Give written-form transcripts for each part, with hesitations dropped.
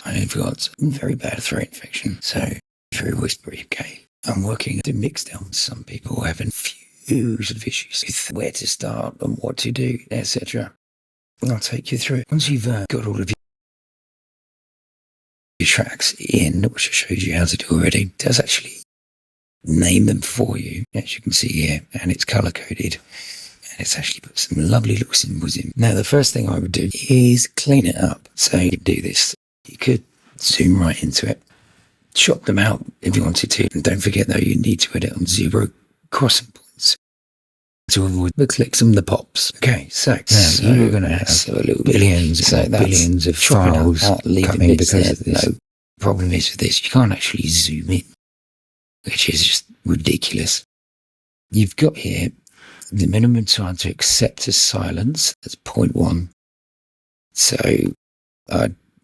I've got very bad throat infection, so very whispery. Okay, I'm working to mix down. Some people having huge issues with where to start and what to do, etc. I'll take you through it. Once you've got all of your tracks in, which I showed you how to do already, it does actually name them for you, as you can see here, and it's color coded. And it's actually put some lovely little symbols in. Now, the first thing I would do is clean it up. So you do this. You could zoom right into it, chop them out if you wanted to. And don't forget, though, you need to edit on 0 crossing points to avoid the clicks and the pops. Okay, so now you're going to have billions of files coming because of this. No problem is with this, you can't actually zoom in, which is just ridiculous. You've got here the minimum time to accept a silence, that's 0.1. So,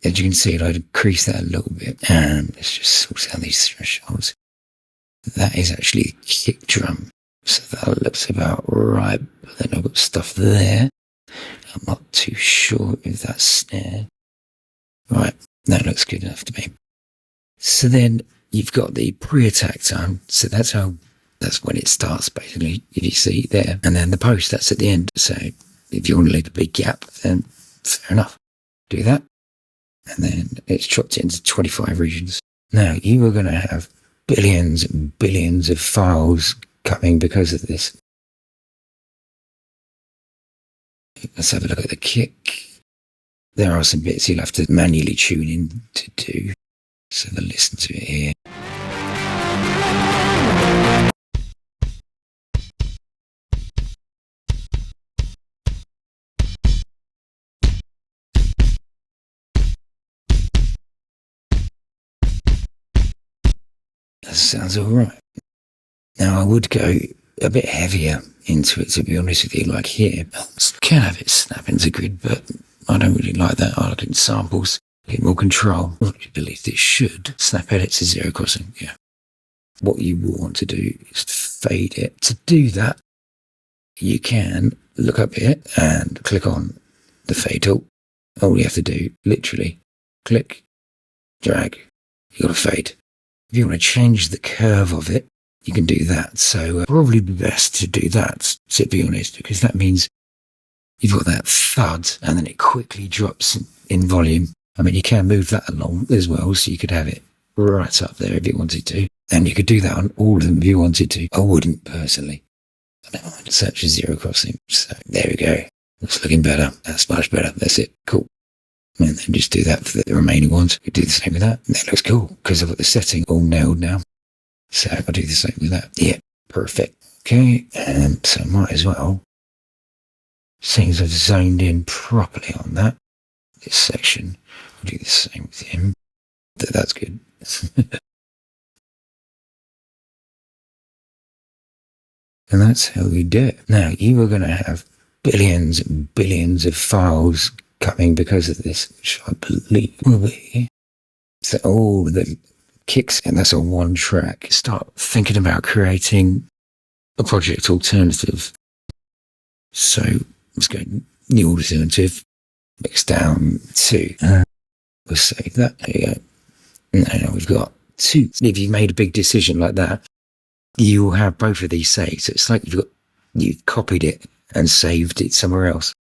as you can see, I'd increase that a little bit. And let's just sort out these thresholds. That is actually the kick drum. So that looks about right. But then I've got stuff there. I'm not too sure if that's snare. Right, that looks good enough to me. So then you've got the pre-attack time. So that's when it starts, basically, if you see there. And then the post, that's at the end. So if you want to leave a big gap, then fair enough. Do that. And then it's chopped into 25 regions. Now, you are going to have billions and billions of files coming because of this. Let's have a look at the kick. There are some bits you'll have to manually tune in to do. So they'll listen to it here. That sounds alright. Now I would go a bit heavier into it, to be honest with you, like here. Can have it snap into grid, but I don't really like that. I like it in samples, get more control. I believe it should snap edit to 0 crossing, yeah. What you will want to do is fade it. To do that, you can look up here and click on the fade tool. All you have to do, literally, click, drag, you got to fade. If you want to change the curve of it, you can do that. So probably be best to do that, to be honest, because that means you've got that thud and then it quickly drops in volume. I mean, you can move that along as well, so you could have it right up there if you wanted to. And you could do that on all of them if you wanted to. I wouldn't, personally. I mind such as 0 crossing. So there we go. That's looking better. That's much better. That's it. Cool. And then just do that for the remaining ones. You do the same with that. And that looks cool because I've got the setting all nailed now. So I'll do the same with that. Yeah, perfect. Okay, and so I might as well, seems I've zoned in properly on that, this section. I'll do the same with him. That's good. And that's how we do it. Now, you are going to have billions and billions of files coming because of this, which I believe will be. So all the kicks, and that's on one track. Start thinking about creating a project alternative. So let's go new alternative, mix down 2. We'll save that. There you go. Now we've got 2. If you've made a big decision like that, you will have both of these saved. So it's like you've copied it and saved it somewhere else.